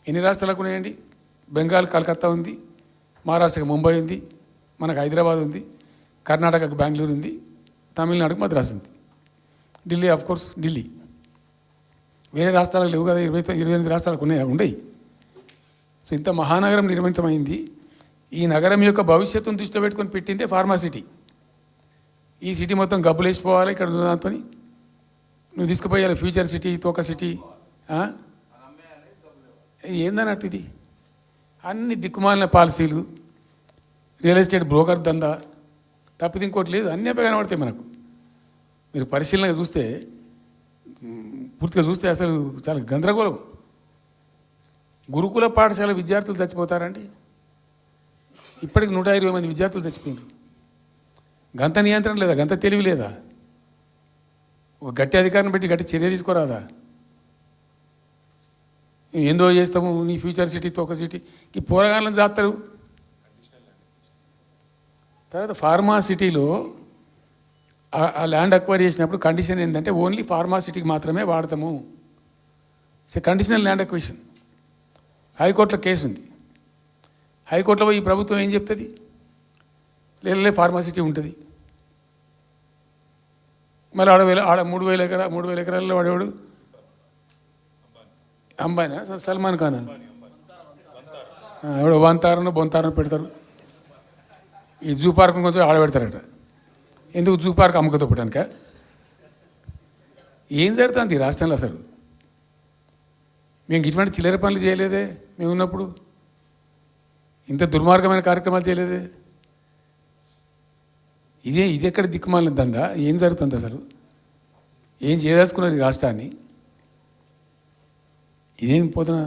ఎన్ని రాష్ట్రాలకు ఉన్నాయండి? బెంగాల్ కలకత్తా ఉంది, మహారాష్ట్రకి ముంబై ఉంది, మనకు హైదరాబాద్ ఉంది, కర్ణాటకకు బెంగళూరు ఉంది, తమిళనాడుకు మద్రాసు ఉంది, ఢిల్లీ కోర్స్ ఢిల్లీ. వేరే రాష్ట్రాలకు లేవు కదా, 28 రాష్ట్రాలకు ఉండయి. సో ఇంత మహానగరం నిర్మితమైంది. ఈ నగరం యొక్క భవిష్యత్తును దృష్టిలో పెట్టుకొని పెట్టిందే ఫార్మా సిటీ. ఈ సిటీ మొత్తం గబ్బులు వేసిపోవాలి ఇక్కడ దాంతో. నువ్వు తీసుకుపోయాలి ఫ్యూచర్ సిటీ, తోక సిటీ ఏందన్నట్టు ఇది. అన్ని దిక్కుమాలిన పాలసీలు, రియల్ ఎస్టేట్ బ్రోకర్ దందా తప్పితే ఇంకోటి లేదు. అన్నీ అవే కనబడతాయి మనకు. మీరు పరిశీలనగా చూస్తే, పూర్తిగా చూస్తే అసలు చాలా గందరగోళం. గురుకుల పాఠశాల విద్యార్థులు చచ్చిపోతారండి. ఇప్పటికి 120 మంది విద్యార్థులు చచ్చిపోయారు. గంత నియంత్రణ లేదా? గంత తెలివి లేదా? ఒక గట్టి అధికారిని పెట్టి గట్టి చర్య తీసుకోరాదా? ఏందో చేస్తాము నీ ఫ్యూచర్ సిటీ, తోక సిటీ ఈ పోరగాళ్ళని చేస్తారు. తర్వాత ఫార్మా సిటీలో ఆ ల్యాండ్ అక్వైర్ చేసినప్పుడు కండిషన్ ఏంటంటే ఓన్లీ ఫార్మా సిటీకి మాత్రమే వాడతాము. It's conditional land acquisition. హైకోర్టులో కేసు ఉంది. హైకోర్టులో ఈ ప్రభుత్వం ఏం చెప్తుంది? లేదు ఫార్మా సిటీ ఉంటుంది. మళ్ళీ ఆడ 3,000 ఎకరాల్లో వాడేవాడు అంబానా, సల్మాన్ ఖాన్ ఎవడో వంతారను బొంతారను పెడతారు. ఈ జూ పార్క్ కొంచెం ఆడబెడతారట. ఎందుకు? జూ పార్క్ అమ్మకతో పెట్టానుక. ఏం జరుగుతుంది ఈ రాష్ట్రంలో అసలు? మేము ఇటువంటి చిల్లర పనులు చేయలేదే మేము ఉన్నప్పుడు. ఇంత దుర్మార్గమైన కార్యక్రమాలు చేయలేదే. ఇది ఎక్కడ దిక్కుమాలిన దందా? ఏం జరుగుతుంది అసలు? ఏం చేయదలుచుకున్నారు ఈ రాష్ట్రాన్ని? ఇదేం పోతున్నా